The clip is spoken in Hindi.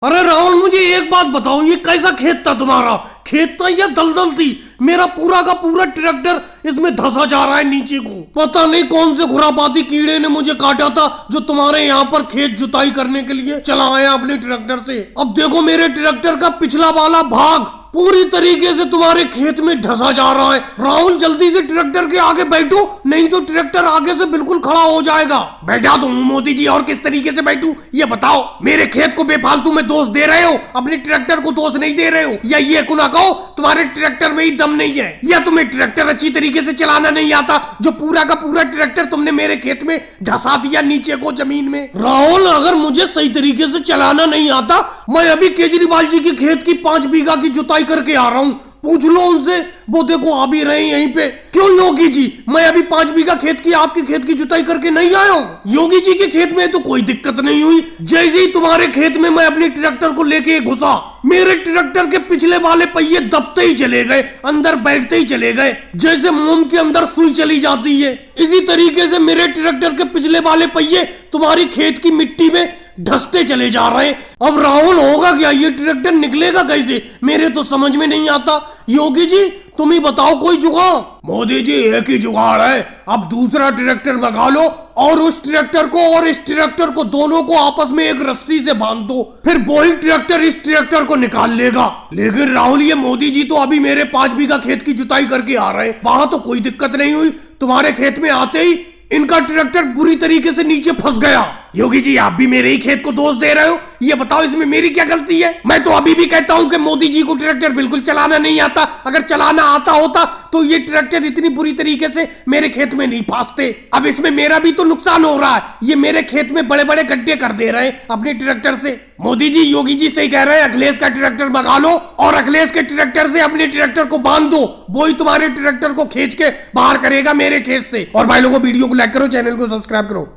अरे राहुल, मुझे एक बात बताओ, ये कैसा खेत था तुम्हारा? खेत था या दलदल थी? मेरा पूरा का पूरा ट्रैक्टर इसमें धंसा जा रहा है नीचे को। पता नहीं कौन से खुरापाती कीड़े ने मुझे काटा था जो तुम्हारे यहाँ पर खेत जुताई करने के लिए चला आया अपने ट्रैक्टर से। अब देखो मेरे ट्रैक्टर का पिछला वाला भाग पूरी तरीके से तुम्हारे खेत में धंसा जा रहा है। राहुल, जल्दी से ट्रैक्टर के आगे बैठो, नहीं तो ट्रैक्टर आगे से बिल्कुल खड़ा हो जाएगा। बैठा तो हूँ मोदी जी, और किस तरीके से बैठूं ये बताओ। मेरे खेत को बेफालतू में दोष दे रहे हो, अपने ट्रैक्टर को दोष नहीं दे रहे हो। या ये को ना कहो तुम्हारे ट्रैक्टर में ही दम नहीं है, या तुम्हें ट्रैक्टर अच्छी तरीके से चलाना नहीं आता, जो पूरा का पूरा ट्रैक्टर तुमने मेरे खेत में धंसा दिया नीचे को जमीन में। राहुल, अगर मुझे सही तरीके से चलाना नहीं आता, मैं अभी केजरीवाल जी के खेत की 5 बीघा की जुताई करके आ रहा हूँ। पूछ लो उनसे, वो देखो आ भी रहे यहीं पे। क्यों योगी जी, मैं अभी 5 बीघा खेत की, आपके खेत की जुताई करके नहीं आया हूँ? योगी जी के खेत में तो कोई दिक्कत नहीं हुई। जैसे ही तुम्हारे खेत में मैं अपने ट्रैक्टर को लेके घुसा, मेरे ट्रैक्टर के पिछले वाले पहिए दबते ही चले गए, अंदर बैठते ही चले गए, जैसे मोम के अंदर सुई चली जाती है। इसी तरीके से मेरे ट्रैक्टर के पिछले वाले पहिए तुम्हारी खेत की मिट्टी में धंसते चले जा रहे हैं। अब राहुल, होगा क्या? ये ट्रैक्टर निकलेगा कैसे? मेरे तो समझ में नहीं आता। योगी जी, तुम ही बताओ कोई जुगाड़। मोदी जी, एक ही जुगाड़ है, अब दूसरा ट्रैक्टर मंगा लो और उस ट्रैक्टर को और इस ट्रैक्टर को दोनों को आपस में एक रस्सी से बांध दो, फिर वही ट्रैक्टर इस ट्रैक्टर को निकाल लेगा। लेकिन राहुल, ये मोदी जी तो अभी मेरे 5 बीघा खेत की जुताई करके आ रहे हैं, वहां तो कोई दिक्कत नहीं हुई। तुम्हारे खेत में आते ही इनका ट्रैक्टर बुरी तरीके से नीचे फंस गया। योगी जी, आप भी मेरे ही खेत को दोष दे रहे हो, ये बताओ इसमें मेरी क्या गलती है? मैं तो अभी भी कहता हूँ कि मोदी जी को ट्रैक्टर बिल्कुल चलाना नहीं आता। अगर चलाना आता होता तो ये ट्रैक्टर इतनी बुरी तरीके से मेरे खेत में नहीं फंसते। अब इसमें मेरा भी तो नुकसान हो रहा है, ये मेरे खेत में बड़े बड़े गड्ढे कर दे रहे हैं अपने ट्रैक्टर से। मोदी जी, योगी जी सही कह रहे हैं, अखिलेश का ट्रैक्टर मंगा लो और अखिलेश के ट्रैक्टर से अपने ट्रैक्टर को बांध दो, वही तुम्हारे ट्रैक्टर को खींच के बाहर करेगा मेरे खेत से। और भाई लोगों, वीडियो को लाइक करो, चैनल को सब्सक्राइब करो।